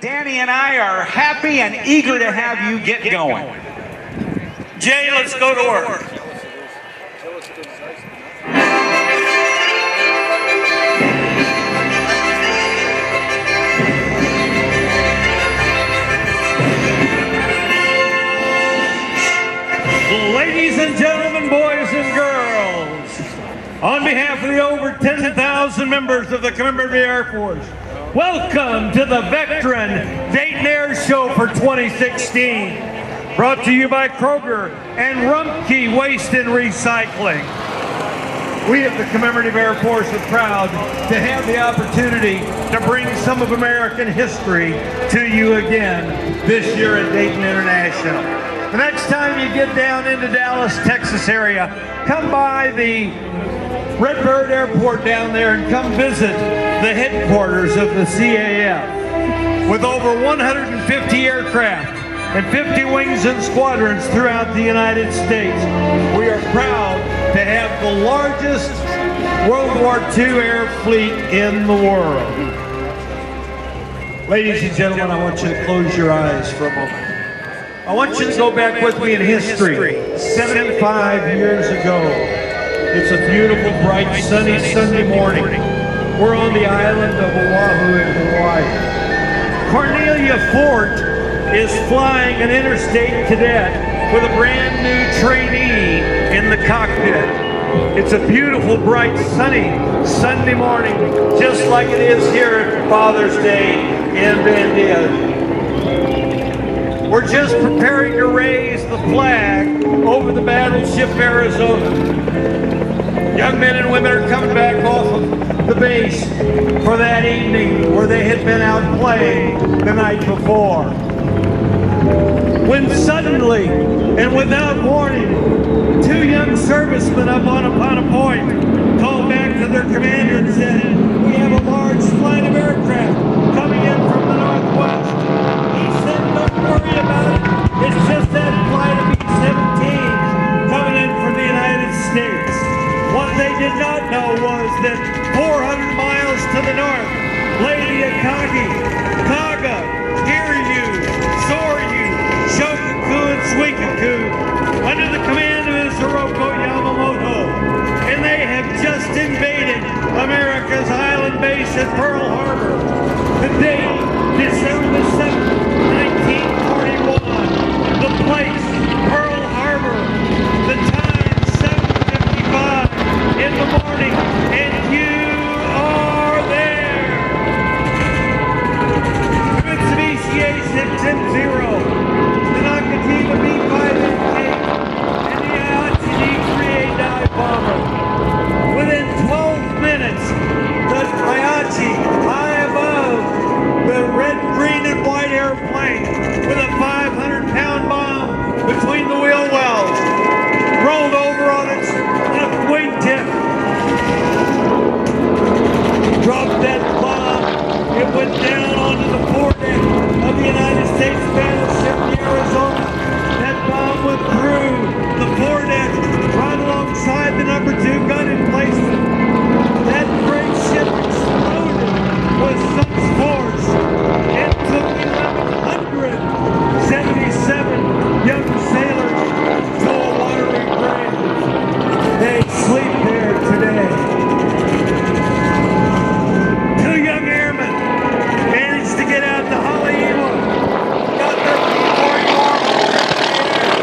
Danny and I are happy and eager to have you get going. Jay, let's go to work. Ladies and gentlemen, boys and girls, on behalf of the over 10,000 members of the Commemorative Air Force, welcome to the Vectren Dayton Air Show for 2016, brought to you by Kroger and Rumpke Waste and Recycling. We at the Commemorative Air Force are proud to have the opportunity to bring some of American history to you again this year at Dayton International. The next time you get down into Dallas, Texas area, come by the Redbird Airport down there and come visit the headquarters of the CAF. With over 150 aircraft and 50 wings and squadrons throughout the United States, we are proud to have the largest World War II air fleet in the world. Ladies and gentlemen, I want you to close your eyes for a moment. I want you to go back with me in history. 75 years ago, it's a beautiful, bright, sunny Sunday morning. We're on the island of Oahu in Hawaii. Cornelia Fort is flying an interstate cadet with a brand new trainee in the cockpit. It's a beautiful, bright, sunny Sunday morning, just like it is here at Father's Day in Van Diaz. We're just preparing to raise the flag over the battleship Arizona. Young men and women are coming back off of the base for that evening where they had been out playing the night before. When suddenly and without warning, two young servicemen up on a point called back to their commander and said, "We have a large flight of aircraft coming in from the northwest." He said, "Don't worry about it. It's just that flight of B-17 coming in from the United States." What they did not know was that 400 miles to the north lay the Akagi, Kaga, Hiryu, Soryu, Shokaku, and Suikaku under the command of Isoroku Yamamoto. And they have just invaded America's island base at Pearl Harbor. The date, December 7th, 1941. The place, Pearl Harbor. The time, 7:55 in the morning. And you are there. The Mitsubishi A6M0, the Nakajima B5MK, and the Aichi D3A dive bomber. Within 12 minutes, the Aichi, high above the red, green, and white airplane, with a 500-pound bomb between the wheel wells, rolled over on its left wingtip, dropped that bomb. It went down onto the foredeck of the United States battleship the Arizona. That bomb went through the foredeck right alongside the number 2 gun emplacement. That great ship exploded with such force it took 1,177 young sailors to a watery grave. They sleep there today. 2 young airmen managed to get out to Haleiwa, got their P-40 bombers in the air.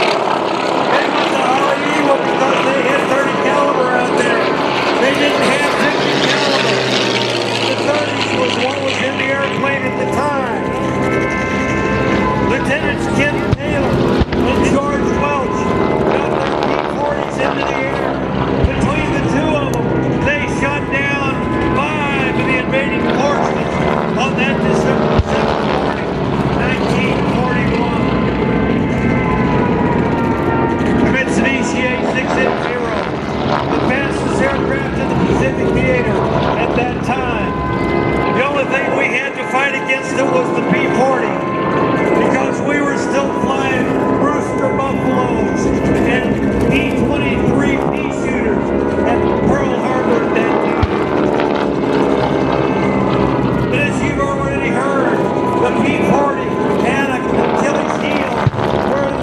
They went to Haleiwa because they hit 30 caliber out there. They didn't have 50 caliber. The 30s was what was in the airplane at the time. Lieutenants Ken Taylor and George Welch got their P-40s into the air. Between the two of them, they shot down 5 of the invading forces on that December 7th morning, 1941. The Mitsubishi A6M0, the fastest aircraft in the Pacific Theater at that time. The only thing we had to fight against it was the P-40, because we were still flying Brewster Buffaloes and P-23 pea shooters at Pearl Harbor at that time. But as you've already heard, the 40 had an Achilles heel where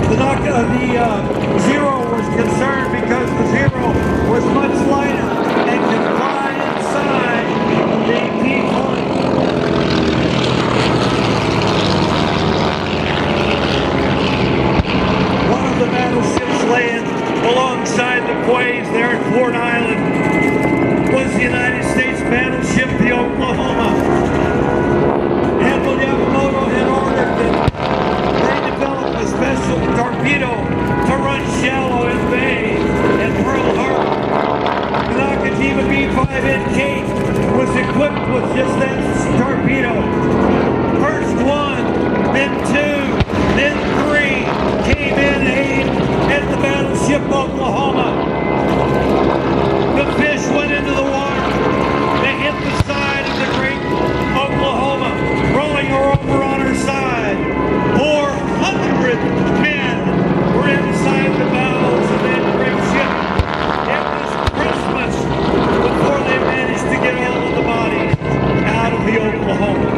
the Zero was concerned because the Zero was much lighter and could fly inside the P-40. One of the battleships laying alongside the quays there at Fort Island was the United States battleship, the Oklahoma. Admiral Yamamoto had ordered that they develop a special torpedo to run shallow in bay at Pearl Harbor. The Nakajima B-5N Kate was equipped with just that torpedo. First one, then two, then three came in aimed at the battleship Oklahoma. The fish went into the water. They hit the side of the great Oklahoma, rolling her over on her side. 400 men were inside the bowels of that great ship. It was Christmas before they managed to get all of the bodies out of the Oklahoma.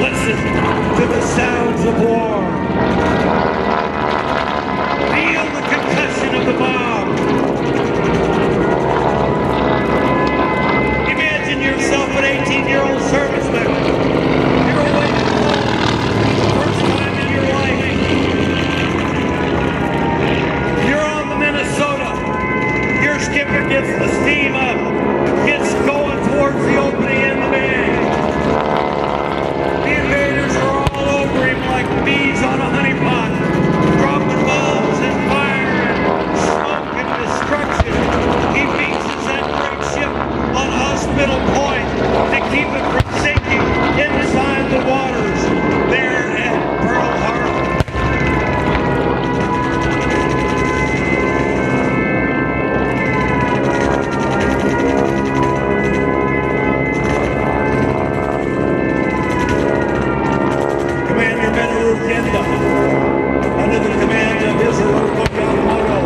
Listen to the sounds of war. Feel the concussion of the bomb. Imagine yourself an 18-year-old serviceman. You're away from home for the first time in your life. You're on the Minnesota. Your skipper gets the steam up, gets going towards the opening in the bay. The invaders are all over him like bees on a honeypot, dropping bombs and fire and smoke and destruction. He beats that great ship on Hospital Point to keep it from sinking inside the waters there at Pearl Harbor. Commander Menarukenda, under the command of Vectren Yamamoto,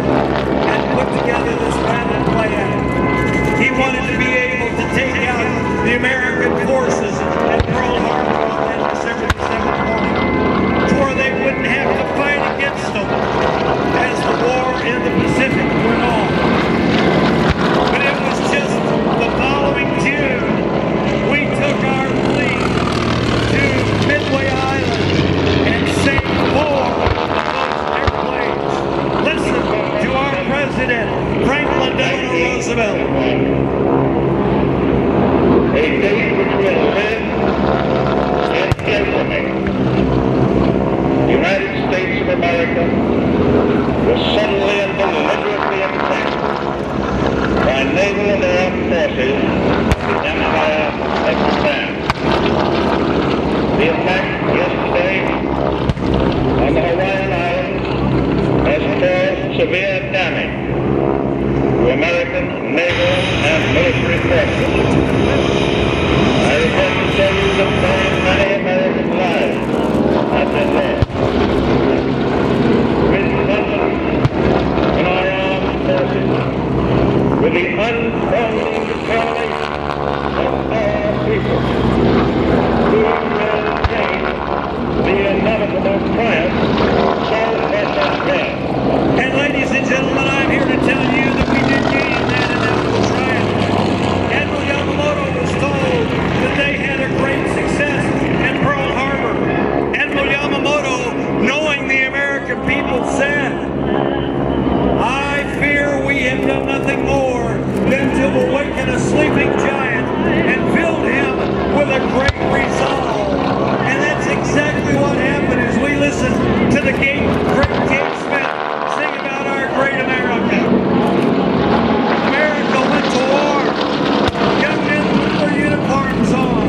had put together this battle plan. He wanted to be able to take out the American forces at Pearl Harbor on that December 7th morning, to where they wouldn't have to fight against them as the war in the Pacific went on. But it was just the following June, we took our fleet to Midway Island and sank 4 of those airplanes. Listen to our president, Franklin Delano Roosevelt. A day which will live in infamy. The United States of America was suddenly and deliberately attacked by naval and armed forces of the Empire of Japan. The attack yesterday on the Hawaiian Islands has caused severe damage to American naval and military forces. I regret to tell you that very many American lives have been lost. With confidence in our armed forces, with the unbounding determination of our people, we will gain the inevitable triumph so well. And ladies and gentlemen, I'm here to tell you that we did gain that inevitable triumph. Admiral Yamamoto was told that they had a great success at Pearl Harbor. Admiral Yamamoto, knowing the American people, said, I fear we have done nothing more than to awaken a sleeping giant and filled him with a great resolve. And that's exactly what happened as we listened to the great Kate Smith sing about our great America. America went to war. Young men put their uniforms on.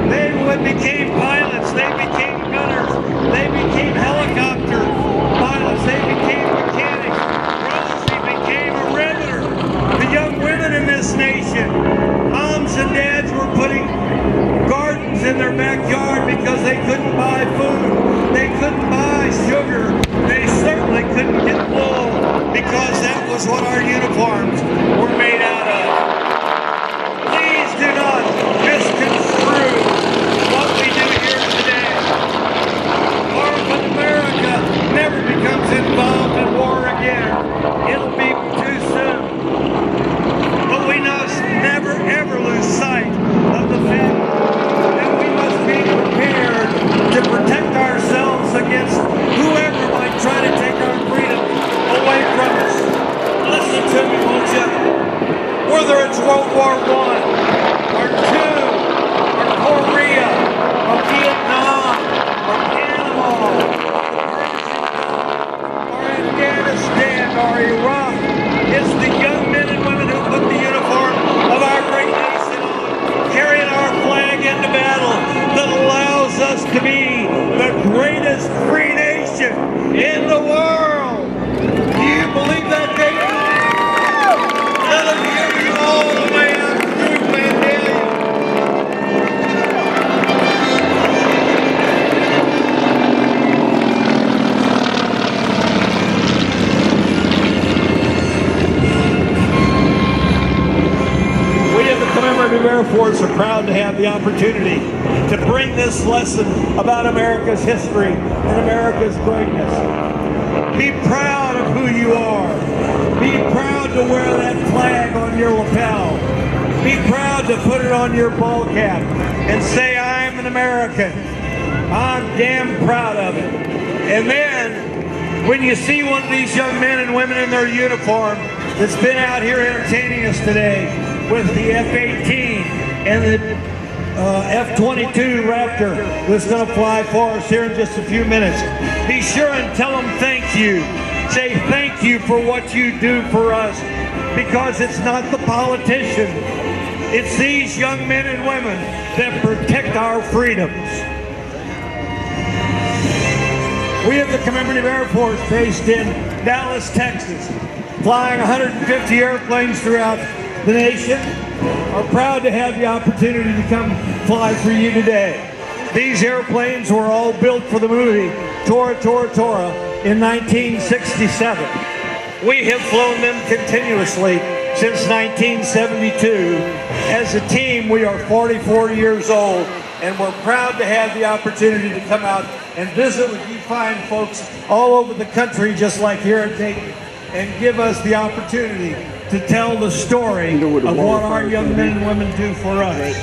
They became pilots. They became gunners. They became helicopter pilots. They became mechanics. Rosie became a riveter. The young women in this nation, moms and dads were putting gardens in their backyard because they couldn't buy food. They couldn't buy sugar. They certainly couldn't get wool because that was what our uniforms were made out of. World War I, or II, or Korea, or Vietnam, or Panama, or Afghanistan, or Iraq. It's the young men and women who put the uniform of our great nation on, carrying our flag into battle that allows us to be the greatest free nation in the world. Do you believe that, Dayton? Let them hear you all the way up through Vandalia. We of the Commemorative Air Force are proud to have the opportunity to bring this lesson about America's history and America's greatness. Be proud of who you are. Be proud to wear that flag on your lapel. Be proud to put it on your ball cap and say, I'm an American. I'm damn proud of it. And then, when you see one of these young men and women in their uniform that's been out here entertaining us today with the F-18 and the F-22 Raptor that's going to fly for us here in just a few minutes, be sure and tell them thank you. Say thank you for what you do for us, because it's not the politician. It's these young men and women that protect our freedoms. We have the Commemorative Air Force based in Dallas, Texas, flying 150 airplanes throughout the nation, are proud to have the opportunity to come fly for you today. These airplanes were all built for the movie Tora Tora Tora in 1967. We have flown them continuously since 1972. As a team, we are 44 years old, and we're proud to have the opportunity to come out and visit with you fine folks all over the country, just like here at Dayton, and give us the opportunity to tell the story of what our young men and women do for us.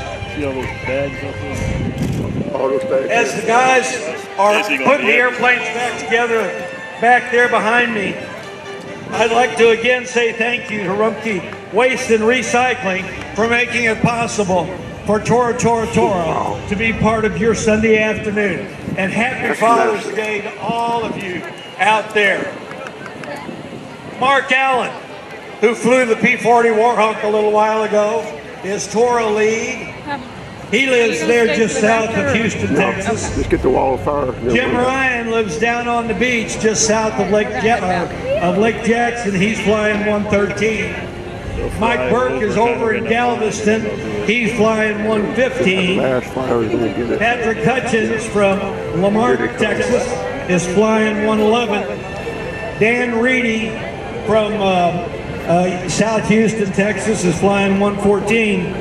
As the guys are putting the airplanes back together back there behind me, I'd like to again say thank you to Rumpke Waste and Recycling for making it possible for Tora Tora Tora to be part of your Sunday afternoon. And happy Father's Day to all of you out there. Mark Allen, who flew the P-40 Warhawk a little while ago, is Tora lead. He lives there just south of Houston, Texas. Just get the wall of fire. Jim Ryan lives down on the beach just south of Lake Jackson. He's flying 113. Mike Burke is over in Galveston. He's flying 115. Patrick Hutchins from Lamar, Texas is flying 111. Dan Reedy from South Houston, Texas is flying 114.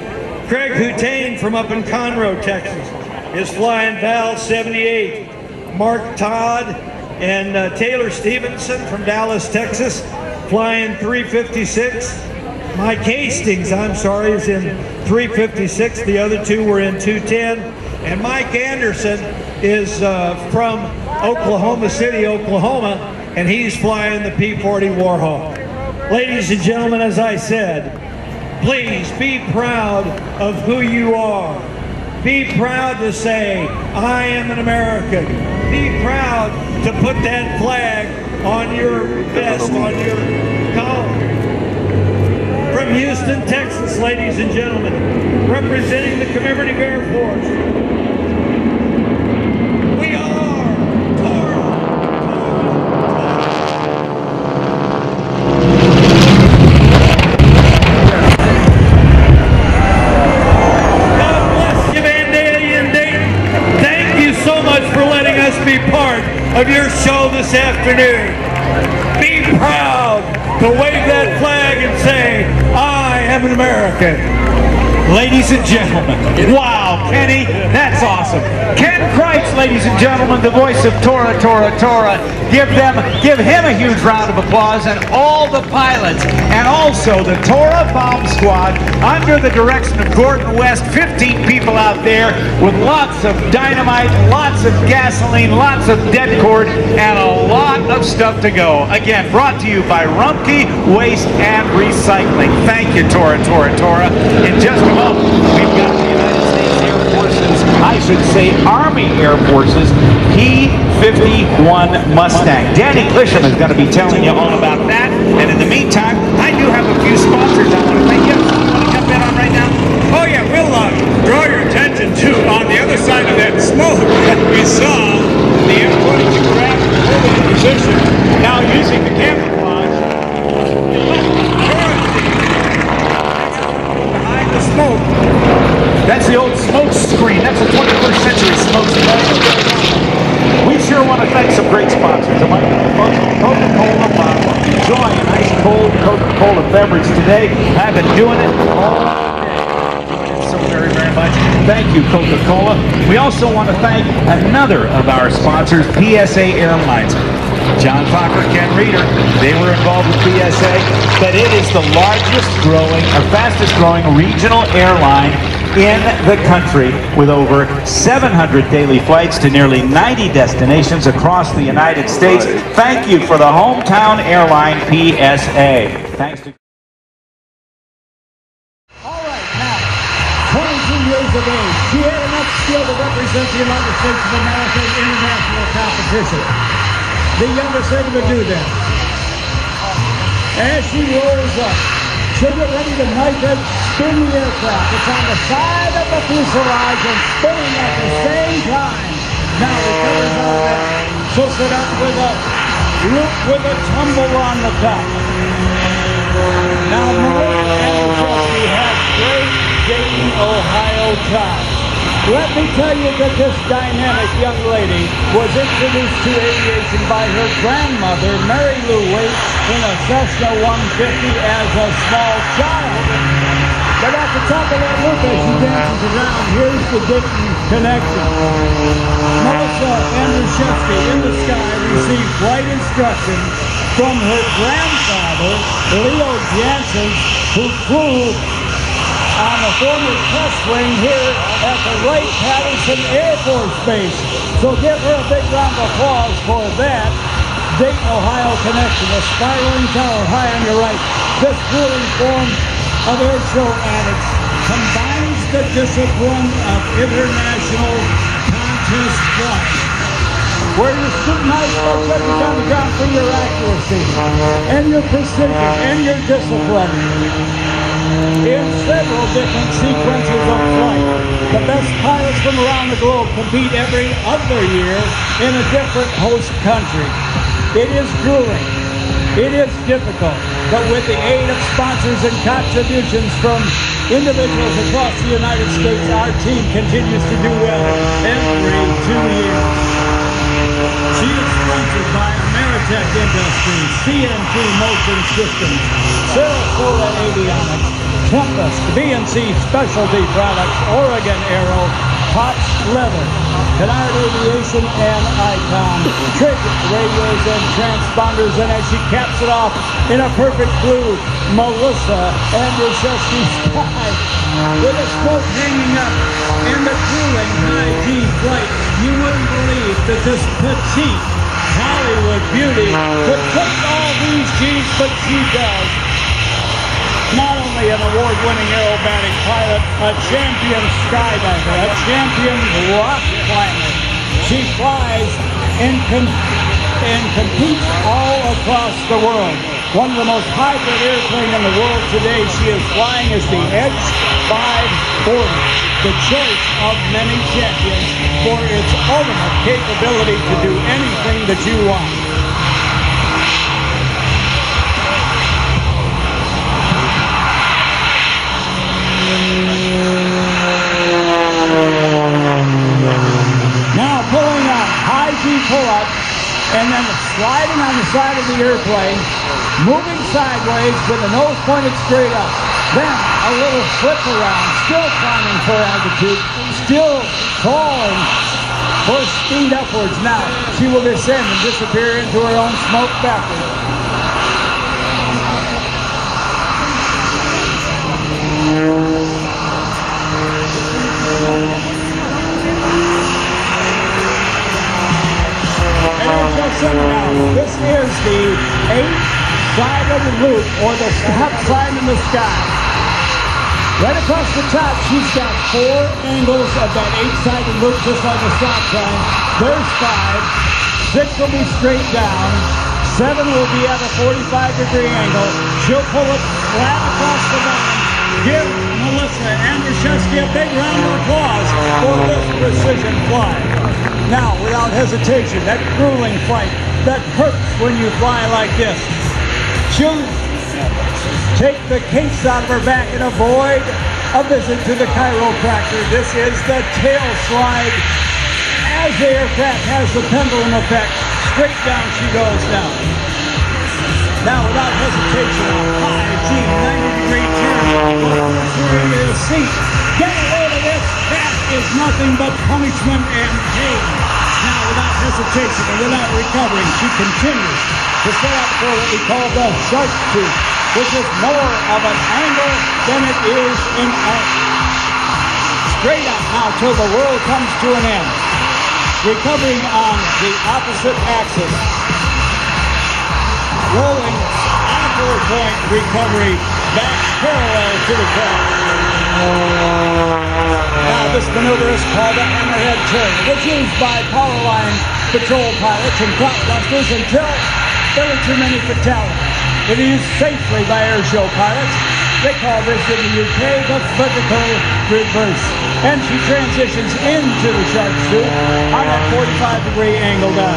Craig Hutain from up in Conroe, Texas is flying Val 78. Mark Todd and Taylor Stevenson from Dallas, Texas, flying 356. Mike Hastings, is in 356. The other two were in 210. And Mike Anderson is from Oklahoma City, Oklahoma, and he's flying the P-40 Warhawk. Ladies and gentlemen, as I said, please be proud of who you are. Be proud to say, I am an American. Be proud to put that flag on your vest, on your collar. From Houston, Texas, ladies and gentlemen, representing the Commemorative Air Force, we are TORA, God bless you, Vandalia and Dayton. Thank you so much for letting us be part of your show this afternoon. Be proud to wave that flag and say, I am an American. Ladies and gentlemen, wow. Wow, Kenny, that's awesome. Ken Kreitz, ladies and gentlemen, the voice of Tora Tora Tora. Give him a huge round of applause, and all the pilots, and also the Tora Bomb Squad, under the direction of Gordon West. 15 people out there with lots of dynamite, lots of gasoline, lots of dead cord, and a lot of stuff to go. Again, brought to you by Rumpke Waste and Recycling. Thank you, Tora Tora Tora. In just a moment, we've got the United States Air Force's, I should say Army Air Force's P-51 Mustang. Danny Clisham is going to be telling you all about that. And in the meantime, I do have a few sponsors I want to thank you. You want to jump in on right now? Oh yeah, we'll draw your attention to on the other side of that smoke that we saw the M22 craft moving in position. Now using the camouflage, behind the smoke. That's the old smoke screen. That's a 21st century smoke screen. We sure want to thank some great sponsors. I want to thank Coca-Cola bottle. Enjoy a nice cold Coca-Cola beverage today. I've been doing it all day. So very, very much. Thank you, Coca-Cola. We also want to thank another of our sponsors, PSA Airlines. John Fokker, Ken Reeder, they were involved with PSA, but it is the largest growing, or fastest growing regional airline in the country, with over 700 daily flights to nearly 90 destinations across the United States. Thank you for the hometown airline, PSA. Thanks to... All right, now, 22 years of age, she had enough skill to represent the United States of America in international competition. The youngest ever to do that. As she rolls up, she'll get ready to knife edge spin the aircraft. It's on the side of the fuselage and spinning at the same time. Now recovers out of that. She'll sit up with a loop with a tumble on the top. Now Melissa and Jesse have great Dayton, Ohio ties. Let me tell you that this dynamic young lady was introduced to aviation by her grandmother, Mary Lou Waite, in a Cessna 150 as a small child. But at the top of that loop as she dances around, here's the Dayton connection. Melissa Andruszewski in the sky received flight instruction from her grandfather, Leo Jansen, who flew on the former test wing here at the Wright-Patterson Air Force Base. So give her a big round of applause for that Dayton, Ohio connection. A spiraling tower high on your right. This grueling form of air show annex combines the discipline of international contest flight, where you're scrutinized by judges on the ground for your accuracy and your precision and your discipline. In several different sequences of flight, the best pilots from around the globe compete every other year in a different host country. It is grueling. It is difficult. But with the aid of sponsors and contributions from individuals across the United States, our team continues to do well every 2 years. She is sponsored by Ameritech Industries, CNC Motion Systems, Sarasota Avionics, Tempest, BNC Specialty Products, Oregon Aero, Potts Leather, Canard Aviation, and Icon, Trig radios and transponders. And as she caps it off in a perfect blue, Melissa Andruszewski sky with a smoke hanging up and the cooling high-G flight. You wouldn't believe that this petite Hollywood beauty could push all these G's, but she does. Not only an award-winning aerobatic pilot, a champion skydiver, a champion rock climber. She flies and competes all across the world. One of the most hybrid airplanes in the world today. She is flying as the Edge 540, the choice of many champions for its ultimate capability to do anything that you want. Now pulling on high-G pull-up and then sliding on the side of the airplane, moving sideways with the nose pointed straight up. Then a little flip around, still climbing for altitude, still crawling for speed upwards. Now, she will descend and disappear into her own smoke backwards. This is the 8th side of the loop, or the stop sign in the sky. Right across the top, she's got 4 angles of that 8-sided loop, just like a stop sign. There's 5. 6 will be straight down. 7 will be at a 45-degree angle. She'll pull it flat across the bottom. Give Melissa Andrzejewski a big round of applause for this precision fly. Now, without hesitation, that grueling flight that hurts when you fly like this. She'll take the kinks out of her back and avoid a visit to the chiropractor. This is the tail slide. As the aircraft has the pendulum effect, straight down she goes now. Now, without hesitation, a high G90-degree turn. We're in the seat. Get a load of this. That is nothing but punishment and pain. Now, without hesitation and without recovering, she continues to set up for what we call the shark tooth, which is more of an angle than it is in arc. Straight up now till the world comes to an end. Recovering on the opposite axis. Rolling on a 4-point recovery back parallel to the ground. Now this maneuver is called a hammerhead turn. It's used by power line patrol pilots and prop busters until there are too many fatalities. It is used safely by air show pilots. They call this in the UK the vertical reverse. And she transitions into the shark tooth on that 45-degree angle down.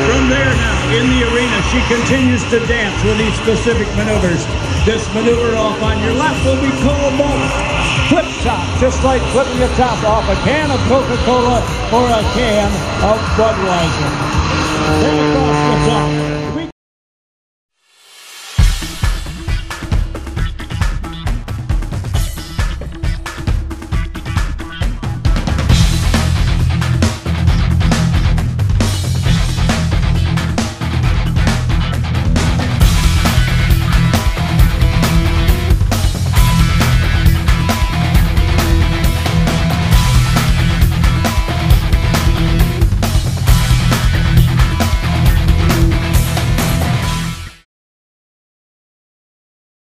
From there now, in the arena, she continues to dance with these specific maneuvers. This maneuver off on your left will be called the flip top, just like flipping the top off a can of Coca-Cola or a can of Budweiser. Then across the top.